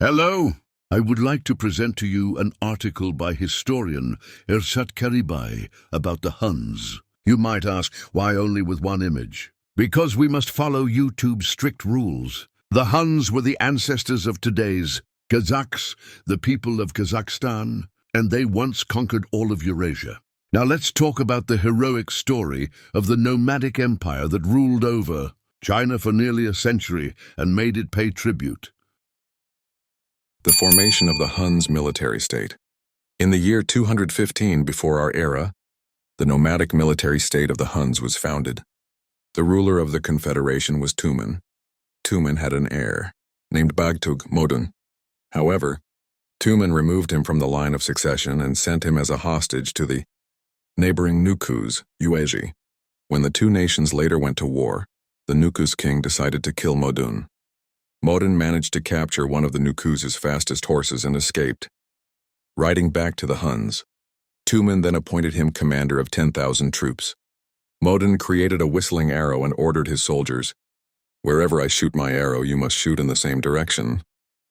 Hello! I would like to present to you an article by historian Ersat Karibay about the Huns. You might ask, why only with one image? Because we must follow YouTube's strict rules. The Huns were the ancestors of today's Kazakhs, the people of Kazakhstan, and they once conquered all of Eurasia. Now let's talk about the heroic story of the nomadic empire that ruled over China for nearly a century and made it pay tribute. The formation of the Huns military state. In the year 215 before our era, the nomadic military state of the Huns was founded. The ruler of the confederation was Tumen. Tumen had an heir, named Bagtug Modun. However, Tumen removed him from the line of succession and sent him as a hostage to the neighboring Nukus, Ueji. When the two nations later went to war, the Nukus king decided to kill Modun. Modun managed to capture one of the Nukus' fastest horses and escaped. Riding back to the Huns, Tumen then appointed him commander of 10,000 troops. Modun created a whistling arrow and ordered his soldiers, "Wherever I shoot my arrow, you must shoot in the same direction.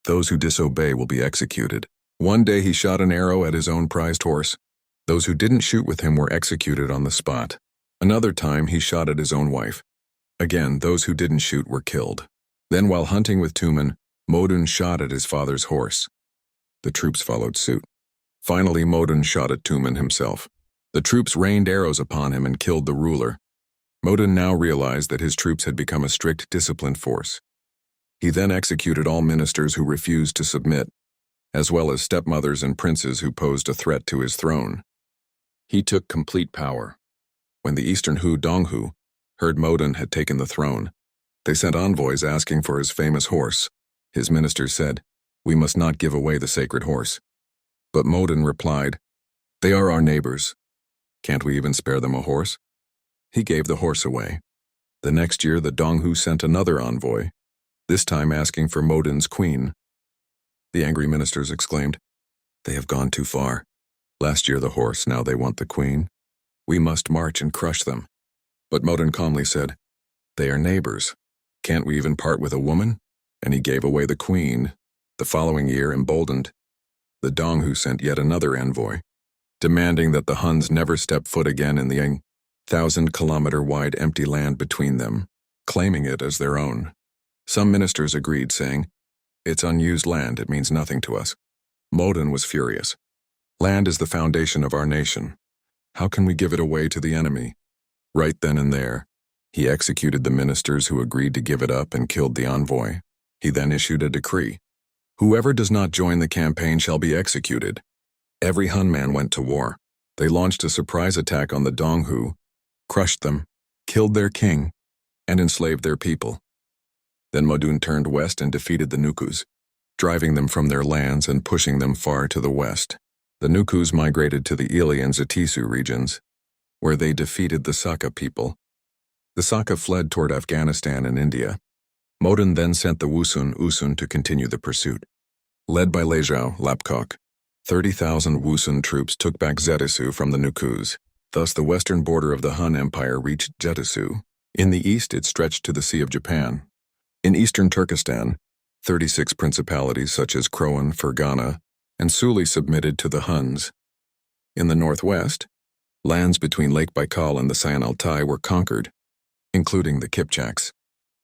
Those who disobey will be executed." One day he shot an arrow at his own prized horse. Those who didn't shoot with him were executed on the spot. Another time he shot at his own wife. Again, those who didn't shoot were killed. Then while hunting with Tumen, Modun shot at his father's horse. The troops followed suit. Finally, Modun shot at Tumen himself. The troops rained arrows upon him and killed the ruler. Modun now realized that his troops had become a strict, disciplined force. He then executed all ministers who refused to submit, as well as stepmothers and princes who posed a threat to his throne. He took complete power. When the eastern Hu Donghu heard Modun had taken the throne, they sent envoys asking for his famous horse. His ministers said, "We must not give away the sacred horse." But Modun replied, "They are our neighbors. Can't we even spare them a horse?" He gave the horse away. The next year the Donghu sent another envoy, this time asking for Modun's queen. The angry ministers exclaimed, "They have gone too far. Last year the horse, now they want the queen. We must march and crush them." But Modun calmly said, "They are neighbors. Can't we even part with a woman?" And he gave away the queen. The following year, emboldened, the Donghu sent yet another envoy, demanding that the Huns never step foot again in the 1,000-kilometer-wide empty land between them, claiming it as their own. Some ministers agreed, saying, "It's unused land, it means nothing to us." Modun was furious. "Land is the foundation of our nation. How can we give it away to the enemy?" Right then and there, he executed the ministers who agreed to give it up and killed the envoy. He then issued a decree. "Whoever does not join the campaign shall be executed." Every Hun man went to war. They launched a surprise attack on the Donghu, crushed them, killed their king, and enslaved their people. Then Modun turned west and defeated the Nukus, driving them from their lands and pushing them far to the west. The Nukus migrated to the Ili and Zatisu regions, where they defeated the Saka people. The Saka fled toward Afghanistan and India. Modun then sent the Wusun to continue the pursuit. Led by Lejao Lapkok, 30,000 Wusun troops took back Zetisu from the Nukus. Thus the western border of the Hun Empire reached Zetisu. In the east it stretched to the Sea of Japan. In eastern Turkestan, 36 principalities such as Crowan, Fergana, and Suli submitted to the Huns. In the northwest, lands between Lake Baikal and the Sayan Altai were conquered, including the Kipchaks,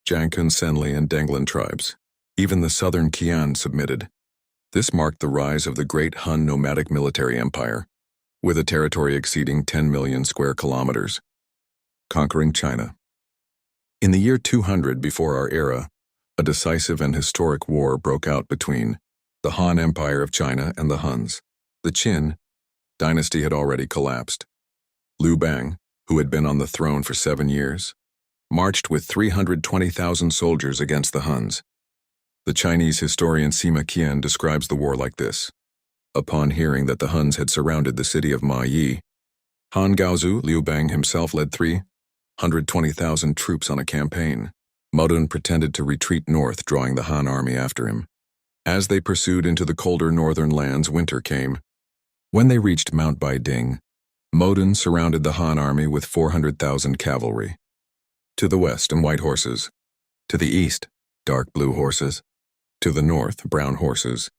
Jankun, Senli, and Denglan tribes. Even the southern Qian submitted. This marked the rise of the Great Hun nomadic military empire, with a territory exceeding 10 million square kilometers. Conquering China. In the year 200 before our era, a decisive and historic war broke out between the Han Empire of China and the Huns. The Qin dynasty had already collapsed. Liu Bang, who had been on the throne for 7 years, marched with 320,000 soldiers against the Huns. The Chinese historian Sima Qian describes the war like this. Upon hearing that the Huns had surrounded the city of Ma Yi, Han Gaozu, Liu Bang himself led 320,000 troops on a campaign. Maodun pretended to retreat north, drawing the Han army after him. As they pursued into the colder northern lands, winter came. When they reached Mount Baiding, Maodun surrounded the Han army with 400,000 cavalry. To the west, white horses. To the east, dark blue horses. To the north, brown horses.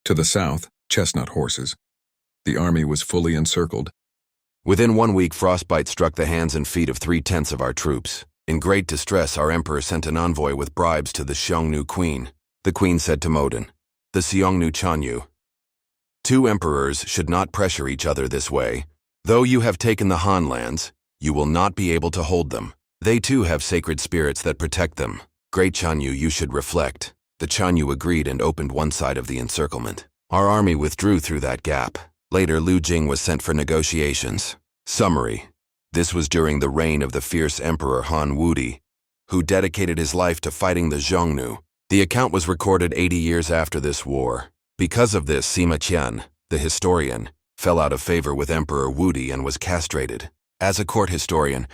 To the south, chestnut horses. The army was fully encircled. Within 1 week, frostbite struck the hands and feet of 3/10 of our troops. In great distress, our emperor sent an envoy with bribes to the Xiongnu queen. The queen said to Modun, the Xiongnu Chanyu, "Two emperors should not pressure each other this way. Though you have taken the Han lands, you will not be able to hold them. They too have sacred spirits that protect them. Great Chanyu, you should reflect." The Chanyu agreed and opened one side of the encirclement. Our army withdrew through that gap. Later, Lu Jing was sent for negotiations. Summary. This was during the reign of the fierce Emperor Han Wudi, who dedicated his life to fighting the Xiongnu. The account was recorded 80 years after this war. Because of this, Sima Qian, the historian, fell out of favor with Emperor Wudi and was castrated. As a court historian,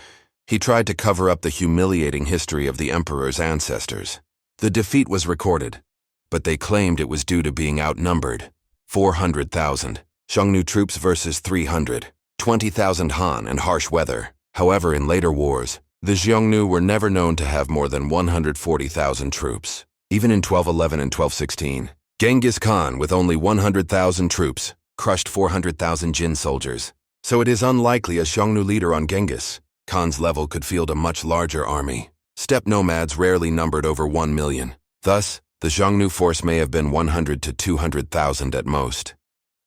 he tried to cover up the humiliating history of the emperor's ancestors. The defeat was recorded, but they claimed it was due to being outnumbered. 400,000 Xiongnu troops versus 300, 20,000 Han and harsh weather. However, in later wars, the Xiongnu were never known to have more than 140,000 troops. Even in 1211 and 1216, Genghis Khan, with only 100,000 troops, crushed 400,000 Jin soldiers. So it is unlikely a Xiongnu leader on Genghis Khan's level could field a much larger army. Steppe nomads rarely numbered over 1 million. Thus, the Xiongnu force may have been 100 to 200,000 at most.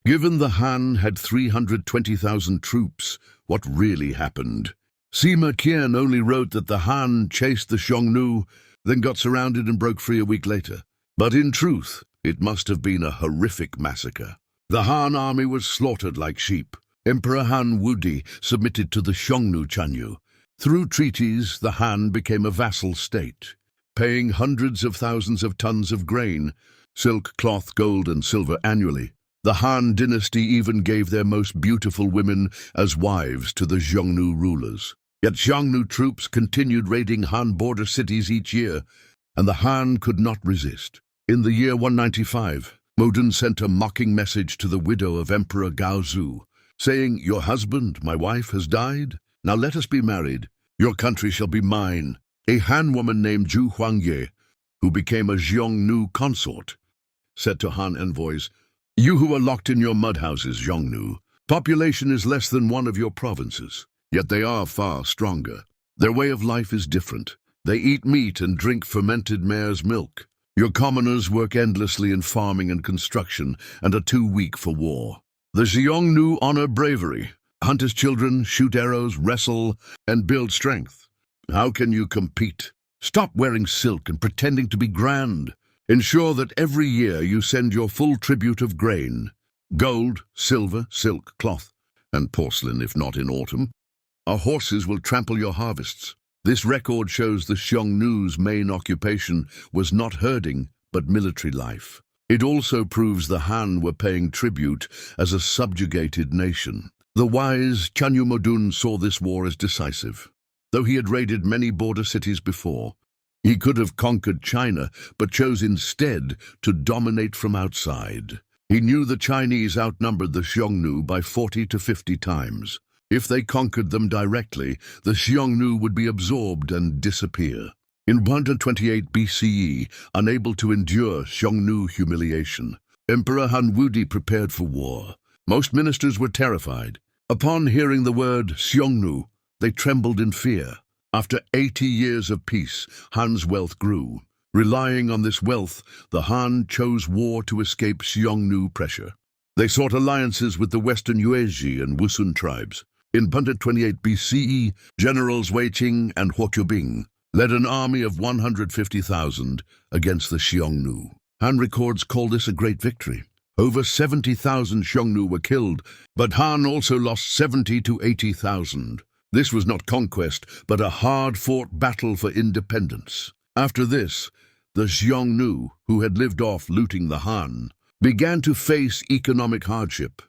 Given the Han had 320,000 troops, what really happened? Sima Qian only wrote that the Han chased the Xiongnu, then got surrounded and broke free a week later. But in truth, it must have been a horrific massacre. The Han army was slaughtered like sheep. Emperor Han Wudi submitted to the Xiongnu Chanyu. Through treaties, the Han became a vassal state, paying hundreds of thousands of tons of grain, silk, cloth, gold, and silver annually. The Han dynasty even gave their most beautiful women as wives to the Xiongnu rulers. Yet Xiongnu troops continued raiding Han border cities each year, and the Han could not resist. In the year 195, Modun sent a mocking message to the widow of Emperor Gaozu, saying, "Your husband, my wife, has died. Now let us be married. Your country shall be mine." A Han woman named Zhu Huangye, who became a Xiongnu consort, said to Han envoys, "You who are locked in your mud houses, Xiongnu, population is less than one of your provinces, yet they are far stronger. Their way of life is different. They eat meat and drink fermented mare's milk. Your commoners work endlessly in farming and construction and are too weak for war. The Xiongnu honor bravery, hunt as children, shoot arrows, wrestle, and build strength. How can you compete? Stop wearing silk and pretending to be grand. Ensure that every year you send your full tribute of grain, gold, silver, silk, cloth, and porcelain if not in autumn. Our horses will trample your harvests." This record shows the Xiongnu's main occupation was not herding, but military life. It also proves the Han were paying tribute as a subjugated nation. The wise Chanyu Modun saw this war as decisive. Though he had raided many border cities before, he could have conquered China, but chose instead to dominate from outside. He knew the Chinese outnumbered the Xiongnu by 40 to 50 times. If they conquered them directly, the Xiongnu would be absorbed and disappear. In 128 BCE, unable to endure Xiongnu humiliation, Emperor Han Wudi prepared for war. Most ministers were terrified. Upon hearing the word Xiongnu, they trembled in fear. After 80 years of peace, Han's wealth grew. Relying on this wealth, the Han chose war to escape Xiongnu pressure. They sought alliances with the western Yuezhi and Wusun tribes. In 128 BCE, generals Wei Qing and Huo Qiubing led an army of 150,000 against the Xiongnu. Han records call this a great victory. Over 70,000 Xiongnu were killed, but Han also lost 70 to 80,000. This was not conquest, but a hard-fought battle for independence. After this, the Xiongnu, who had lived off looting the Han, began to face economic hardship.